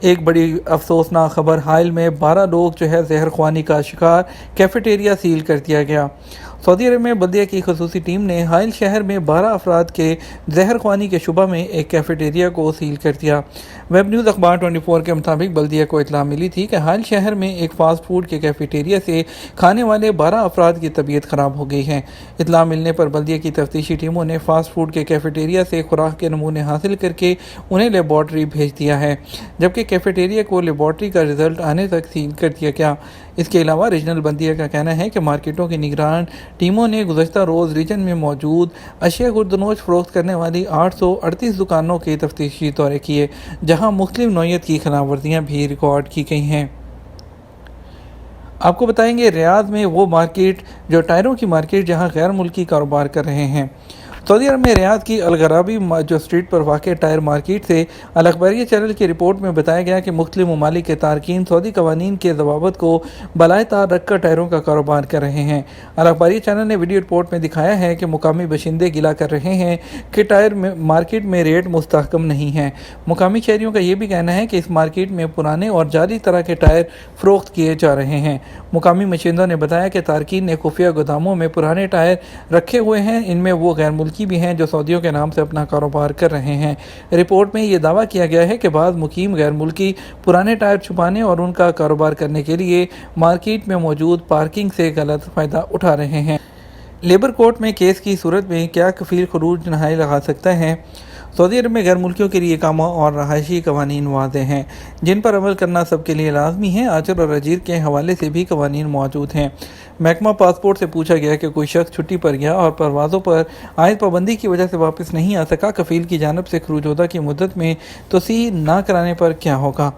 ایک بڑی افسوسناک خبر، حائل میں 12 لوگ زہر خوانی کا شکار، کیفیٹیریا سیل کر دیا گیا۔ سعودی عرب میں بلدیہ کی خصوصی ٹیم نے حائل شہر میں 12 افراد کے زہر خوانی کے شبہ میں ایک کیفیٹیریا کو سیل کر دیا۔ ویب نیوز اخبار 24 کے مطابق بلدیہ کو اطلاع ملی تھی کہ حائل شہر میں ایک فاسٹ فوڈ کے کیفیٹیریا سے کھانے والے 12 افراد کی طبیعت خراب ہو گئی ہے۔ اطلاع ملنے پر بلدیہ کی تفتیشی ٹیموں نے فاسٹ فوڈ کے کیفیٹیریا سے خوراک کے نمونے حاصل کر کے انہیں لیبارٹری بھیج دیا ہے، جبکہ کیفیٹیریا کو لیبارٹری کا رزلٹ آنے تک سیل کر دیا گیا۔ اس کے علاوہ ریجنل بلدیہ کا کہنا ہے کہ مارکیٹوں کی نگران ٹیموں نے گزشتہ روز ریجن میں موجود اشیاء خوردنوش فروخت کرنے والی 838 دکانوں کے تفتیشی دورے کیے، جہاں مختلف نوعیت کی خلاف ورزیاں بھی ریکارڈ کی گئی ہیں۔ آپ کو بتائیں گے ریاض میں وہ مارکیٹ جو ٹائروں کی مارکیٹ جہاں غیر ملکی کاروبار کر رہے ہیں۔ سعودی عرب میں ریاض کی الغرابی جو اسٹریٹ پر واقع ٹائر مارکیٹ سے الاخباریہ چینل کی رپورٹ میں بتایا گیا کہ مختلف ممالک کے تارکین سعودی قوانین کے ضوابط کو بالائے طار رکھ کر ٹائروں کا کاروبار کر رہے ہیں۔ الاخباریہ چینل نے ویڈیو رپورٹ میں دکھایا ہے کہ مقامی باشندے گلہ کر رہے ہیں کہ ٹائر مارکیٹ میں ریٹ مستحکم نہیں ہے۔ مقامی شہریوں کا یہ بھی کہنا ہے کہ اس مارکیٹ میں پرانے اور جعلی طرح کے ٹائر فروخت کیے جا رہے ہیں۔ مقامی باشندوں نے بتایا کہ تارکین نے خفیہ گوداموں میں پرانے ٹائر رکھے ہوئے ہیں، ان میں وہ غیر ملکی بھی ہیں جو سعودیوں کے نام سے اپنا کاروبار کر رہے ہیں۔ رپورٹ میں یہ دعویٰ کیا گیا ہے کہ بعض مقیم غیر ملکی پرانے ٹائر چھپانے اور ان کا کاروبار کرنے کے لیے مارکیٹ میں موجود پارکنگ سے غلط فائدہ اٹھا رہے ہیں۔ لیبر کورٹ میں کیس کی صورت میں کیا کفیل خروج نہائی لگا سکتا ہے؟ سعودی عرب میں غیر ملکیوں کے لیے اقامہ اور رہائشی قوانین واضح ہیں، جن پر عمل کرنا سب کے لیے لازمی ہے۔ آجر اور اجیر کے حوالے سے بھی قوانین موجود ہیں۔ محکمہ پاسپورٹ سے پوچھا گیا کہ کوئی شخص چھٹی پر گیا اور پروازوں پر عائد پابندی کی وجہ سے واپس نہیں آ سکا، کفیل کی جانب سے خروج عہدہ کی مدت میں توسیع نہ کرانے پر کیا ہوگا؟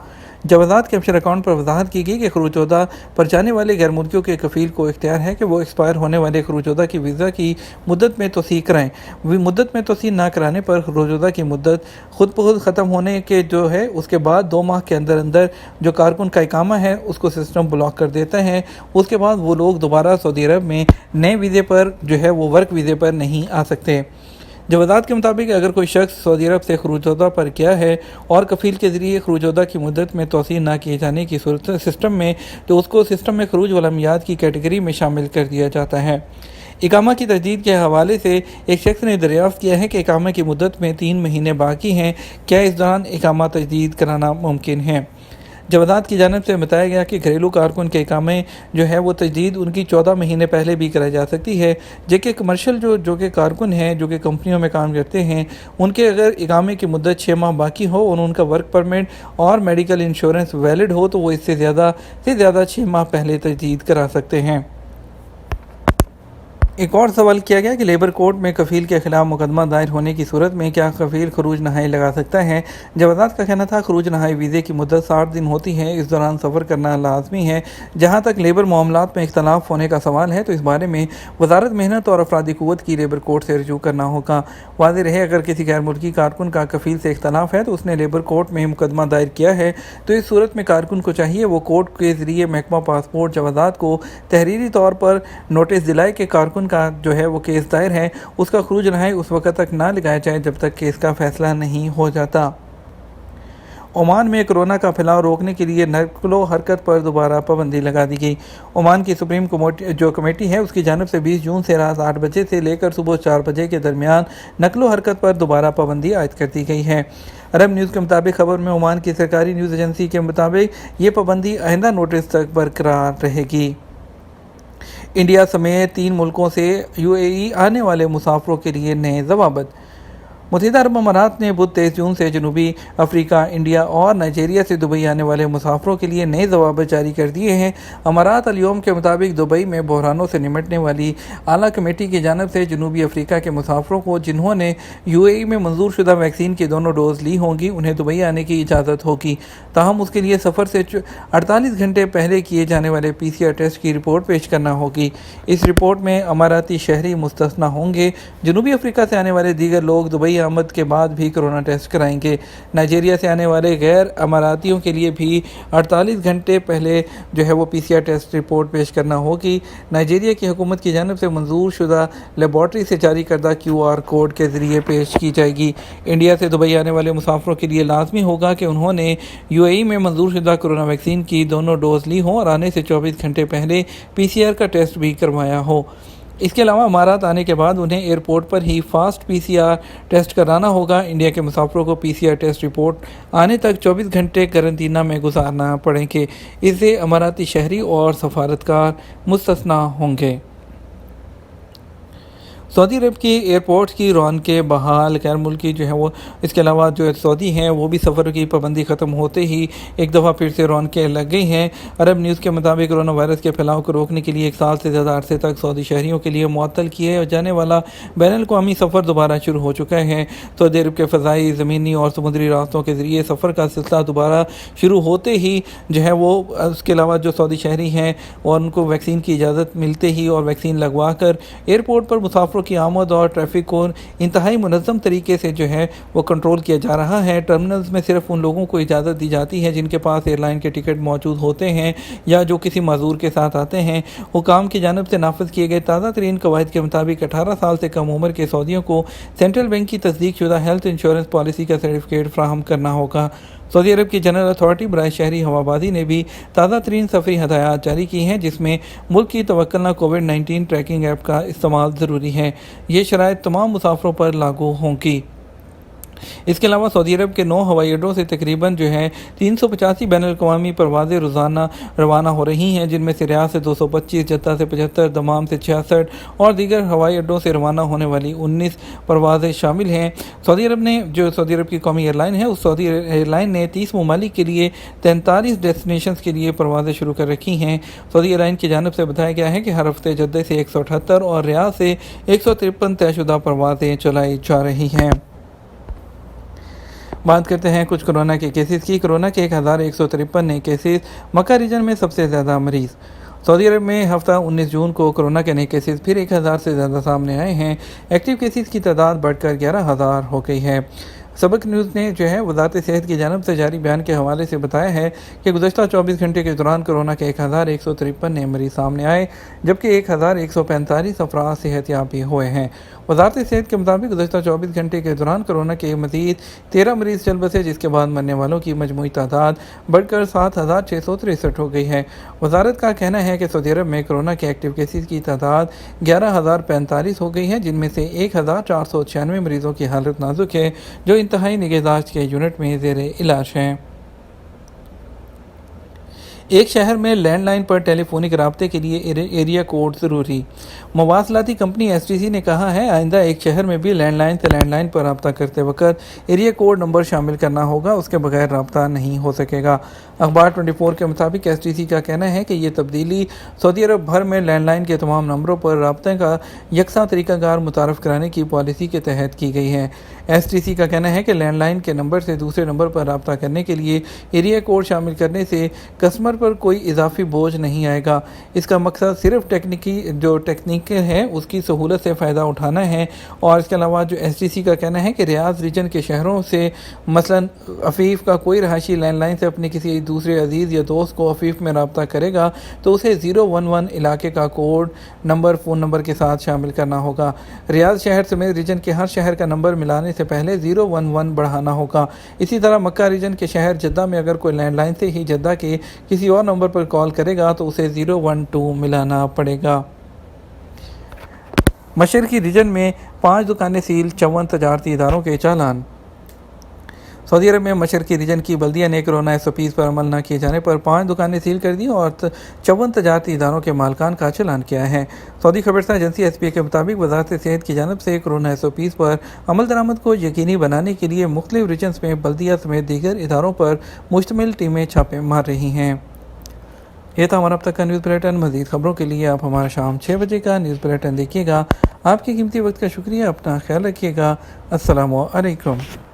جوازات کیپچر اکاؤنٹ پر وضاحت کی گئی کہ خروج عہدہ پر جانے والے غیر ملکیوں کے کفیل کو اختیار ہے کہ وہ ایکسپائر ہونے والے خروج عہدہ کی ویزا کی مدت میں توسیع کرائیں۔ مدت میں توسیع نہ کرانے پر خروج عہدہ کی مدت خود بخود ختم ہونے کے اس کے بعد 2 ماہ کے اندر جو کارکن کا اقامہ ہے اس کو سسٹم بلاک کر دیتا ہے۔ اس کے بعد وہ لوگ دوبارہ سعودی عرب میں نئے ویزے پر وہ ورک ویزے پر نہیں آ سکتے۔ جوازات کے مطابق اگر کوئی شخص سعودی عرب سے خروج عہدہ پر گیا ہے اور کفیل کے ذریعے خروج عہدہ کی مدت میں توسیع نہ کیے جانے کی صورت سسٹم میں، تو اس کو سسٹم میں خروج والمیات کی کیٹیگری میں شامل کر دیا جاتا ہے۔ اقامہ کی تجدید کے حوالے سے ایک شخص نے دریافت کیا ہے کہ اقامہ کی مدت میں 3 مہینے باقی ہیں، کیا اس دوران اقامہ تجدید کرانا ممکن ہے؟ جوازات کی جانب سے بتایا گیا کہ گھریلو کارکن کے اقامے وہ تجدید ان کی 14 مہینے پہلے بھی کرائی جا سکتی ہے، جبکہ کمرشل جو کہ کارکن ہیں جو کہ کمپنیوں میں کام کرتے ہیں، ان کے اگر اقامے کی مدت 6 ماہ باقی ہو اور ان کا ورک پرمٹ اور میڈیکل انشورنس ویلڈ ہو تو وہ اس سے زیادہ 6 ماہ پہلے تجدید کرا سکتے ہیں۔ ایک اور سوال کیا گیا کہ لیبر کورٹ میں کفیل کے خلاف مقدمہ دائر ہونے کی صورت میں کیا کفیل خروج نہائی لگا سکتا ہے؟ جوازات کا کہنا تھا خروج نہائی ویزے کی مدت 60 دن ہوتی ہے، اس دوران سفر کرنا لازمی ہے۔ جہاں تک لیبر معاملات میں اختلاف ہونے کا سوال ہے تو اس بارے میں وزارت محنت اور افرادی قوت کی لیبر کورٹ سے رجوع کرنا ہوگا۔ واضح رہے اگر کسی غیر ملکی کارکن کا کفیل سے اختلاف ہے تو اس نے لیبر کورٹ میں مقدمہ دائر کیا ہے، تو اس صورت میں کارکن کو چاہیے وہ کورٹ کے ذریعے محکمہ پاسپورٹ جوازات کو تحریری طور پر نوٹس دلائے کہ کارکن کا وہ کیس دائر ہے، اس کا خروج نہائی اس وقت تک نہ لگایا جائے جب تک کیس کا فیصلہ نہیں ہو جاتا۔ عمان میں کورونا کا پھیلاؤ روکنے کے لیے نقل و حرکت پر دوبارہ پابندی لگا دی گئی۔ عمان کی سپریم کمیٹی ہے اس کی جانب سے 20 جون سے رات 8 بجے سے لے کر صبح 4 بجے کے درمیان نقل و حرکت پر دوبارہ پابندی عائد کر دی گئی ہے۔ عرب نیوز کے مطابق خبر میں عمان کی سرکاری نیوز ایجنسی کے مطابق یہ پابندی آئندہ نوٹس تک برقرار رہے گی۔ انڈیا سمیت 3 ملکوں سے UAE آنے والے مسافروں کے لیے نئے ضوابط۔ متحدہ عرب امارات نے بدھ 23 جون سے جنوبی افریقہ، انڈیا اور نائجیریا سے دبئی آنے والے مسافروں کے لیے نئے ضوابط جاری کر دیے ہیں۔ امارات الیوم کے مطابق دبئی میں بحرانوں سے نمٹنے والی اعلیٰ کمیٹی کی جانب سے جنوبی افریقہ کے مسافروں کو جنہوں نے UAE میں منظور شدہ ویکسین کی دونوں ڈوز لی ہوں گی انہیں دبئی آنے کی اجازت ہوگی، تاہم اس کے لیے سفر سے 48 گھنٹے پہلے کیے جانے والے PCR ٹیسٹ کی رپورٹ پیش کرنا ہوگی۔ اس رپورٹ میں اماراتی شہری مستثنی ہوں گے۔ جنوبی افریقہ سے آنے والے دیگر لوگ دبئی آمد کے بعد بھی کورونا ٹیسٹ کرائیں گے۔ نائجیریا سے آنے والے غیر اماراتیوں کے لیے بھی 48 گھنٹے پہلے وہ PCR ٹیسٹ رپورٹ پیش کرنا ہوگی۔ نائجیریا کی حکومت کی جانب سے منظور شدہ لیبارٹری سے جاری کردہ QR کوڈ کے ذریعے پیش کی جائے گی۔ انڈیا سے دبئی آنے والے مسافروں کے لیے لازمی ہوگا کہ انہوں نے UAE میں منظور شدہ کورونا ویکسین کی دونوں ڈوز لی ہوں اور آنے سے 24 گھنٹے پہلے PCR کا ٹیسٹ بھی کروایا ہو۔ اس کے علاوہ امارات آنے کے بعد انہیں ایئرپورٹ پر ہی فاسٹ PCR ٹیسٹ کرانا ہوگا۔ انڈیا کے مسافروں کو PCR ٹیسٹ رپورٹ آنے تک 24 گھنٹے قرنطینہ میں گزارنا پڑیں گے۔ اس سے اماراتی شہری اور سفارتکار مستثنیٰ ہوں گے۔ سعودی عرب کی ایئرپورٹ کی رونقیں بحال، غیر ملکی اس کے علاوہ سعودی ہیں وہ بھی سفر کی پابندی ختم ہوتے ہی ایک دفعہ پھر سے رونقیں لگ گئی ہیں۔ عرب نیوز کے مطابق کورونا وائرس کے پھیلاؤ کو روکنے کے لیے 1 سال سے زیادہ عرصے تک سعودی شہریوں کے لیے معطل کیے جانے والا بین الاقوامی سفر دوبارہ شروع ہو چکا ہے۔ سعودی عرب کے فضائی، زمینی اور سمندری راستوں کے ذریعے سفر کا سلسلہ دوبارہ شروع ہوتے ہی اس کے علاوہ جو سعودی شہری ہیں اور ان کو ویکسین کی اجازت ملتے ہی اور ویکسین لگوا کر ایئرپورٹ پر مسافروں کی آمد اور ٹریفک کو انتہائی منظم طریقے سے وہ کنٹرول کیا جا رہا ہے۔ ٹرمینلز میں صرف ان لوگوں کو اجازت دی جاتی ہے جن کے پاس ایئر لائن کے ٹکٹ موجود ہوتے ہیں یا جو کسی معذور کے ساتھ آتے ہیں۔ حکام کی جانب سے نافذ کیے گئے تازہ ترین قواعد کے مطابق 18 سال سے کم عمر کے سعودیوں کو سینٹرل بینک کی تصدیق شدہ ہیلتھ انشورنس پالیسی کا سرٹیفکیٹ فراہم کرنا ہوگا۔ سعودی عرب کی جنرل اتھارٹی برائے شہری ہوابازی نے بھی تازہ ترین سفری ہدایات جاری کی ہیں جس میں ملک کی توکلنہ کووڈ-19 ٹریکنگ ایپ کا استعمال ضروری ہے۔ یہ شرائط تمام مسافروں پر لاگو ہوں گی۔ اس کے علاوہ سعودی عرب کے 9 ہوائی اڈوں سے تقریباً 385 بین الاقوامی پروازیں روزانہ روانہ ہو رہی ہیں، جن میں سے ریاض سے 225، جدہ سے 75، دمام سے 66 اور دیگر ہوائی اڈوں سے روانہ ہونے والی 19 پروازیں شامل ہیں۔ سعودی عرب کی قومی ایئر لائن ہے، اس سعودی ایئر لائن نے 30 ممالک کے لیے 43 ڈیسٹینیشنز کے لیے پروازیں شروع کر رکھی ہیں۔ سعودی ایئر لائن کی جانب سے بتایا گیا ہے کہ ہر ہفتے جدہ سے 178 اور ریاض سے 153 طے شدہ پروازیں چلائی جا رہی ہیں۔ بات کرتے ہیں کچھ کورونا کے کیسز کی۔ کورونا کے 1153 نئے کیسز، مکہ ریجن میں سب سے زیادہ مریض۔ سعودی عرب میں ہفتہ 19 جون کو کورونا کے نئے کیسز پھر 1000 سے زیادہ سامنے آئے ہیں۔ ایکٹیو کیسز کی تعداد بڑھ کر 11000 ہو گئی ہے۔ سبق نیوز نے وزارت صحت کی جانب سے جاری بیان کے حوالے سے بتایا ہے کہ گزشتہ 24 گھنٹے کے دوران کورونا کے 1153 نئے مریض سامنے آئے، جبکہ 1145 افراد صحت یاب بھی ہوئے ہیں۔ وزارت صحت کے مطابق گزشتہ 24 گھنٹے کے دوران کورونا کے مزید 13 مریض چل بسے، جس کے بعد مرنے والوں کی مجموعی تعداد بڑھ کر 7663 ہو گئی ہے۔ وزارت کا کہنا ہے کہ سعودی عرب میں کورونا کے ایکٹیو کیسز کی تعداد 11045 ہو گئی ہے، جن میں سے 1496 مریضوں کی حالت نازک ہے جو انتہائی نگہداشت کے یونٹ میں زیر علاج ہیں۔ ایک شہر میں لینڈ لائن پر ٹیلی فونک رابطے کے لیے ایریا کوڈ ضروری۔ مواصلاتی کمپنی STC نے کہا ہے آئندہ ایک شہر میں بھی لینڈ لائن سے لینڈ لائن پر رابطہ کرتے وقت ایریا کوڈ نمبر شامل کرنا ہوگا، اس کے بغیر رابطہ نہیں ہو سکے گا۔ اخبار 24 کے مطابق STC کا کہنا ہے کہ یہ تبدیلی سعودی عرب بھر میں لینڈ لائن کے تمام نمبروں پر رابطے کا یکساں طریقہ کار متعارف کرانے کی پالیسی کے تحت کی گئی ہے۔ STC کا کہنا ہے کہ لینڈ لائن کے نمبر سے دوسرے نمبر پر رابطہ کرنے کے لیے ایریا کوڈ شامل کرنے سے کسٹمر پر کوئی اضافی بوجھ نہیں آئے گا۔ اس کا مقصد صرف ٹیکنیک ہے اس کی سہولت سے فائدہ اٹھانا ہے۔ اور اس کے علاوہ STC کا کہنا ہے کہ ریاض ریجن کے شہروں سے مثلا عفیف کا کوئی رہائشی لینڈ لائن سے اپنے کسی دوسرے عزیز یا دوست کو عفیف میں رابطہ کرے گا تو اسے 011 علاقے کا کوڈ نمبر فون نمبر کے ساتھ شامل کرنا ہوگا۔ ریاض شہر سمیت ریجن کے ہر شہر کا نمبر ملانے سے پہلے 011 بڑھانا ہوگا۔ اسی طرح مکہ ریجن کے شہر جدہ میں اگر کوئی لینڈ لائن سے ہی جدہ کے کسی اور نمبر پر کال کرے گا تو اسے 012 ملانا پڑے گا۔ مشرقی ریجن میں 5 دکانیں سیل، 54 تجارتی اداروں کے چالان۔ سعودی عرب میں مشرقی ریجن کی بلدیہ نے کورونا SOPs پر عمل نہ کیے جانے پر 5 دکانیں سیل کر دیں اور 54 تجارتی اداروں کے مالکان کا چالان کیا ہے۔ سعودی خبررساں ایجنسی SPA کے مطابق وزارت صحت کی جانب سے کورونا SOPs پر عمل درآمد کو یقینی بنانے کے لیے مختلف ریجنز میں بلدیہ سمیت دیگر اداروں پر مشتمل ٹیمیں چھاپے مار رہی ہیں۔ یہ تھا ہمارا اب تک کا نیوز بلیٹن۔ مزید خبروں کے لیے آپ ہمارا شام 6 بجے کا نیوز بلیٹن دیکھیے گا۔ آپ کے قیمتی وقت کا شکریہ، اپنا خیال رکھیے گا۔ السلام علیکم۔